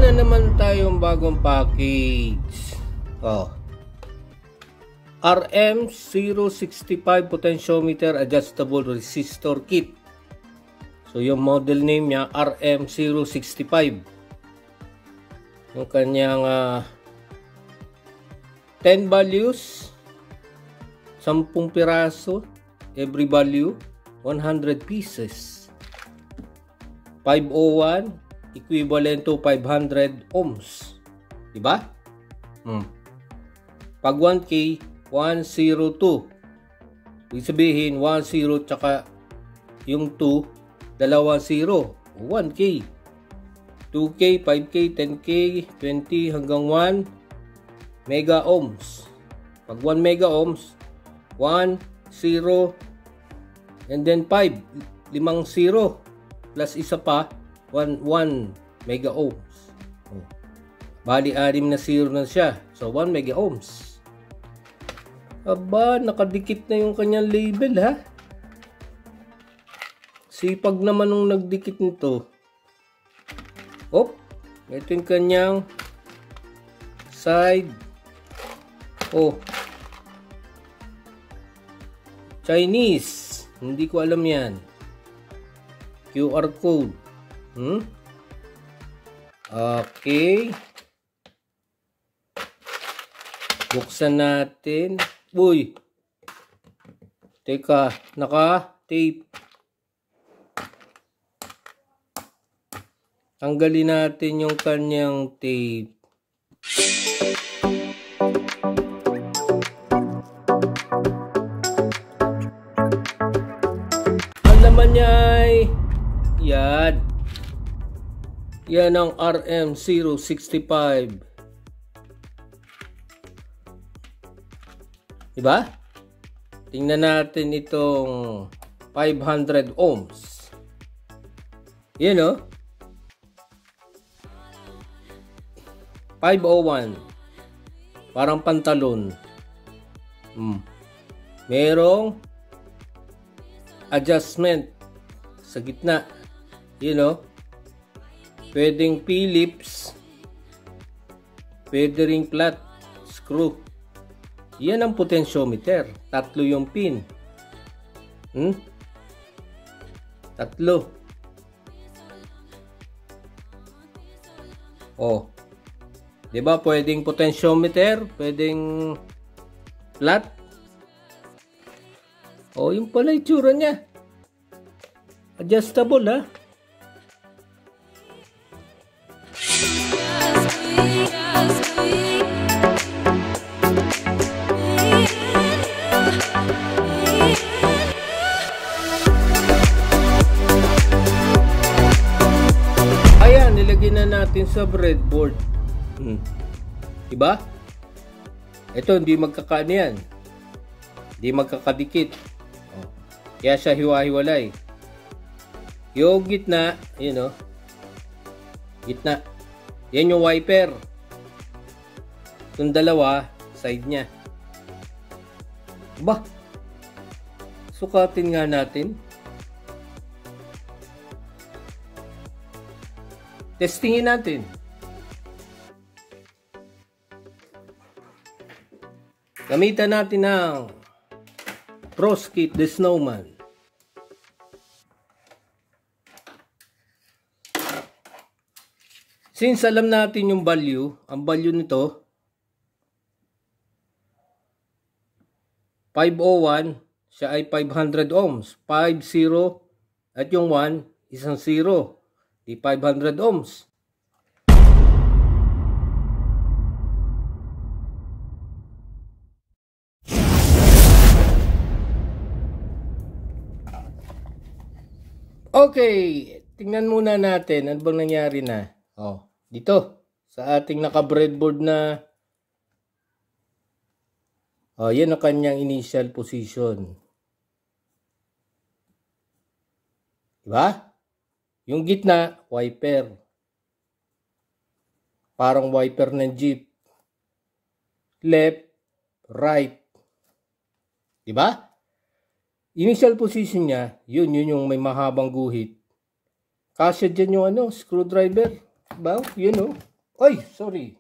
na naman tayong bagong package. RM065 potentiometer adjustable resistor kit. So yung model name niya RM065. Yung kanyang 10 values, 10 piraso, every value 100 pieces. 501 equivalent to 500 ohms. Diba? Pag 1K, 102. Ibig sabihin, 10 tsaka yung 2, dalawang 0. 1K. 2K, 5K, 10K, 20 hanggang 1 mega ohms. Pag 1 mega ohms, 1, 0, and then 5, 0 plus isa pa, 1 mega ohms. Bali, 6 na 0 na siya. So, 1 mega ohms. Aba, nakadikit na yung kanyang label, ha? Sipag naman nung nagdikit nito. Ito yung kanyang side. Chinese. Hindi ko alam yan. QR code. Okay. Buksan natin. Uy. Teka, naka-tape. Tanggalin natin yung kanyang tape. Ang laman niya ay yan. Yan ang RM065. Diba? Tingnan natin itong 500 ohms. Yan o. 501. Parang pantalon. Merong adjustment sa gitna. You know, pwedeng Phillips, pwede ring flat screw. Yan ang potentiometer. 3 yung pin. 3. Diba pwedeng potentiometer, pwedeng flat. Yung pala itsura niya. Adjustable, ha? Ayan, nilagay na natin sa breadboard. Diba? Ito, hindi magkakaano yan. Hindi magkakadikit. Kaya siya hiwa-hiwalay. Yung gitna, yun o. Gitna. Yan yung wiper. Itong dalawa, side niya. Ba? Sukatin nga natin. Testingin natin. Gamitan natin ng Proskit the Snowman. Since alam natin yung value, ang value nito 501, siya ay 500 ohms. 50 at yung 1 isang 0. Di 500 ohms. Okay, tingnan muna natin ano bang nangyari na. Dito sa ating naka-breadboard na yan ang kanyang initial position. Diba? Yung gitna, wiper. Parang wiper ng jeep. Left, right. Diba? Initial position niya, yun yung may mahabang guhit. Kasya dyan yung screwdriver. Diba? Yun Ay, sorry.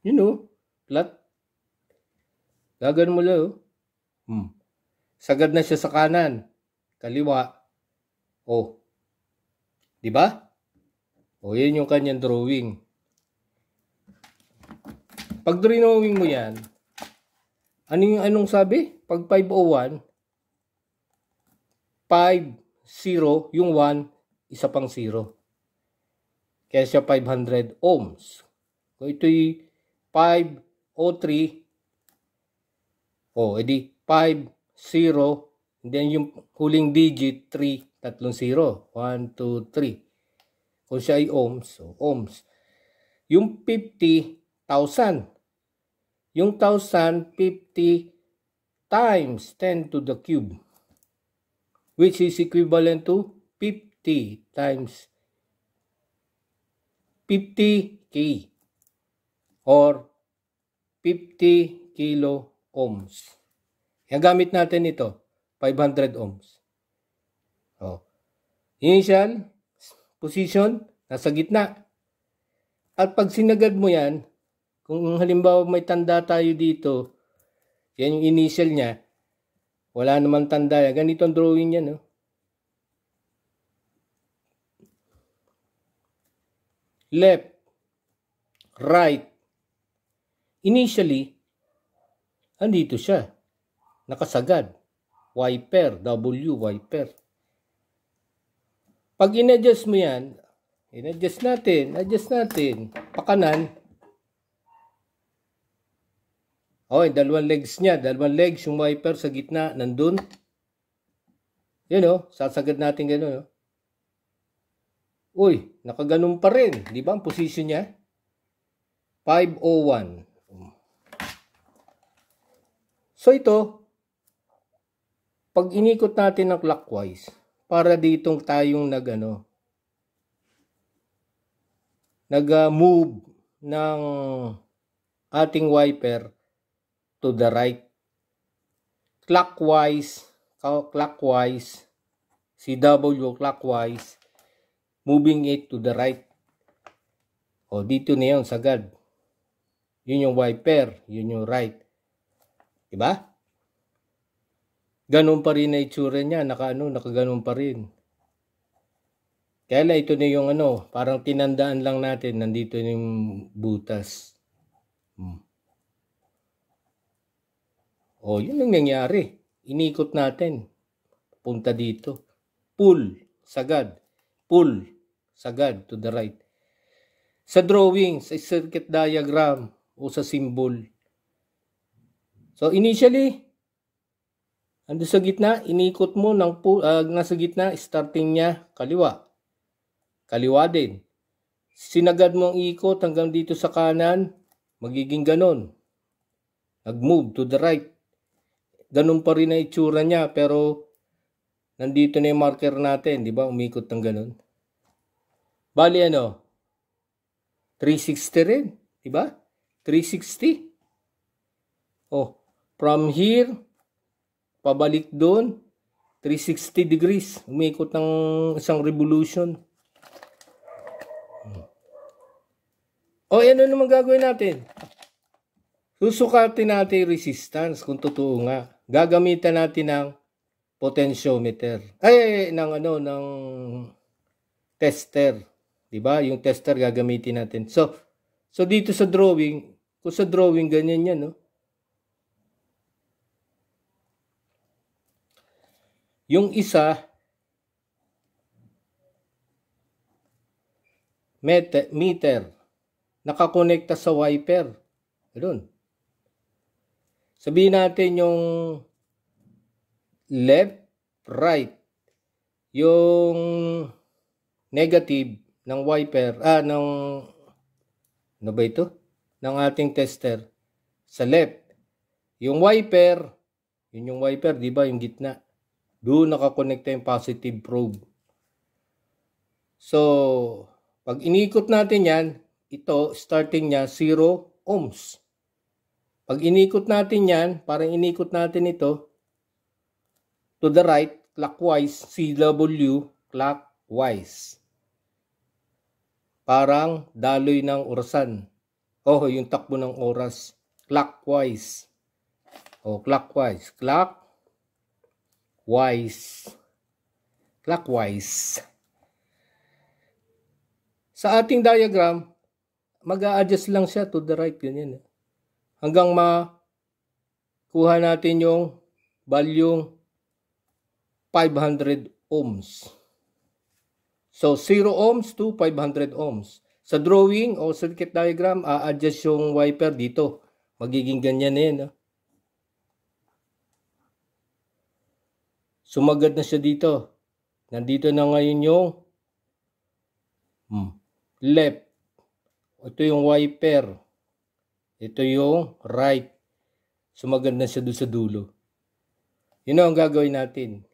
You know, flat. Gagan mo lang. Sagad na siya sa kanan. Kaliwa. Oh. Di ba? O, yan yung kanyang drawing. Pag drawing mo yan, anong sabi? Pag 501, 5, 0, yung 1, isa pang 0. Kaya siya 500 ohms. Kung ito'y 503, edi 5, 0, and then yung huling digit, 3, tatlong 0. 1, 2, 3. Kung siya ay ohms, ohms. Yung 50, 1,000. Yung 1,000, 50 times 10 to the cube, which is equivalent to 50 times 50K or 50 kilo ohms. Yung gamit natin ito, 500 ohms. Initial position, nasa gitna. At pag sinagad mo yan, kung halimbawa may tanda tayo dito, yan yung initial niya, wala naman tanda yan. Ganito ang drawing niya, no? Left, right. Initially, andito siya. Nakasagad. Wiper, W, wiper. Pag in-adjust mo yan, adjust natin. Pakanan. Dalawang legs niya. Dalawang legs, yung wiper sa gitna, nandun. Yun, sasagad natin gano'n, Uy, nakaganon pa rin. Di ba ang position niya? 501. So ito, pag inikot natin ng clockwise, para ditong tayong nag-move ng ating wiper to the right. Clockwise, CW clockwise, moving it to the right. Dito na yun, sagad. Yun yung wiper, yun yung right. Diba? Ganun pa rin na itsura niya, nakaganon pa rin. Kaya lang ito na yung parang tinandaan lang natin, nandito na yung butas. Yun ang nangyari. Inikot natin. Punta dito. Pull, sagad. Pull, sagad to the right. Sa drawing, sa circuit diagram o sa symbol. So initially, ando sa gitna, inikot mo ng nasa gitna, starting niya kaliwa. Kaliwa din. Sinagad mo ang ikot hanggang dito sa kanan, magiging ganon. Nag-move to the right. Ganon pa rin ang itsura niya, pero nandito na yung marker natin, di ba? Umikot ng ganon. Bali 360 rin, di ba? 360. From here, pabalik doon, 360 degrees. Umikot ng isang revolution. Ano naman gagawin natin? Susukatin natin yung resistance kung totoo nga. Gagamitan natin ng potentiometer. Ng tester. Diba? Yung tester gagamitin natin. So dito sa drawing, kung sa drawing ganyan yan, Yung isa, meter, nakakonekta sa wiper. Ganun. Sabihin natin yung left, right. Yung negative ng wiper, ano ba ito? Ng ating tester. Sa left. Yung wiper, yun yung wiper, di ba? Yung gitna. Doon nakakonekta yung positive probe. So, pag inikot natin yan, ito, starting niya, 0 ohms. Pag inikot natin yan, parang inikot natin ito, to the right, clockwise, CW, clockwise. parang daloy ng orasan. Oh, yung takbo ng oras. Clockwise. Oh, clockwise. Clockwise. Clockwise. Sa ating diagram, mag-a-adjust lang siya to the right. Ganyan. Hanggang makuha natin yung value 500 ohms. So, 0 ohms to 500 ohms. Sa drawing o circuit diagram, a-adjust yung wiper dito. Magiging ganyan na Sumagad na siya dito. Nandito na ngayon yung left. Ito yung wiper. Ito yung right. Sumagad na siya doon sa dulo. Yun ang gagawin natin.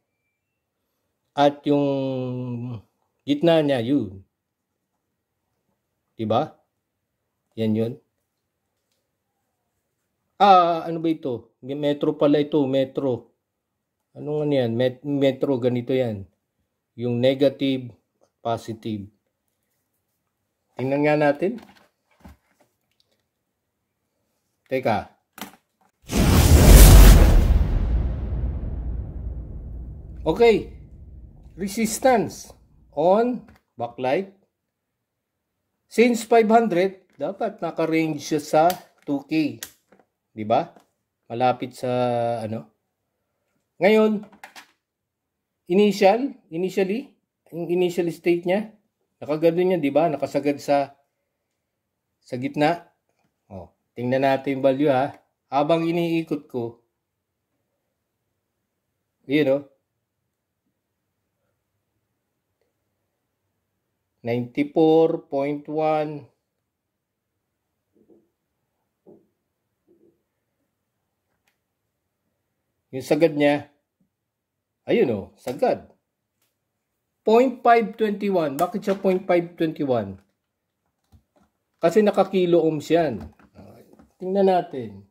At yung gitna niya, yun. Diba? Yan yun. Ano ba ito? Metro pala ito, metro. Ano nga yan? Metro, ganito yan. Yung negative, positive. Tingnan nga natin. Teka. Okay. Resistance on backlight. Since 500, dapat naka-range siya sa 2K. Diba? Malapit sa ano. Ngayon, initially, yung initial state niya, nakagano niya, di ba? Nakasagad sa gitna. Oh, tingnan natin yung value ha. Habang iniikot ko, yun o. 94.1. Yung sagad niya, ayun o, sagad. 0.521. Bakit siya 0.521? Kasi nakakilo ohms yan. Tingnan natin.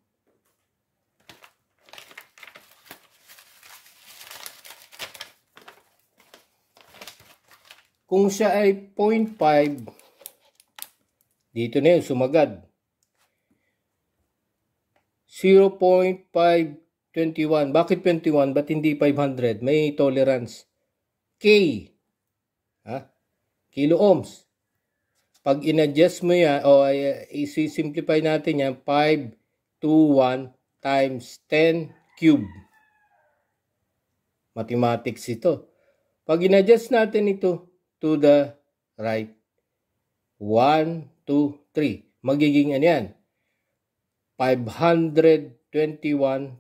Kung siya ay 0.5, dito na yun, sumagad. 0.521. Bakit 21? Ba't hindi 500? May tolerance. K. Kilo ohms. Pag in-adjust mo yan, o isi-simplify natin yan, 521 times 10 cube. Mathematics ito. Pag in-adjust natin ito to the right, 1, 2, 3. Magiging ano yan? 521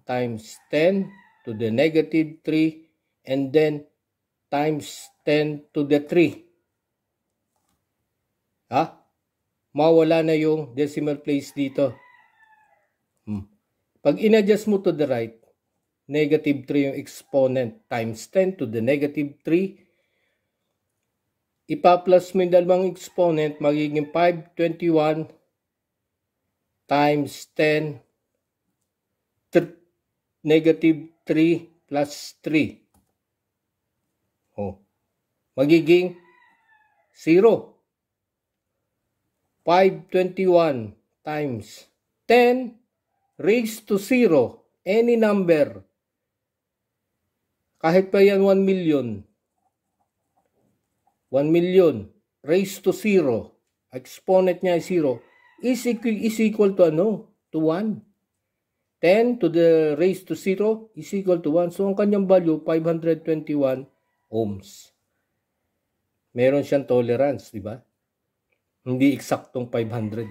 times 10 to the negative 3 and then times 10 to the 3. Mawala na yung decimal place dito. Pag in-adjust mo to the right, negative 3 yung exponent times 10 to the negative 3. Ipa-plus mo yung dalawang exponent, magiging 521 times 10 negative 3 plus 3. Magiging 0. 521 times 10 raised to 0. Any number. Kahit pa yan 1 million. 1 million raised to 0. Exponent niya ay 0. Is equal to ano? To 1. 10 to the raised to 0 is equal to 1. So, ang kanyang value, 521 ohms. Meron siyang tolerance, di ba? Hindi eksaktong 500.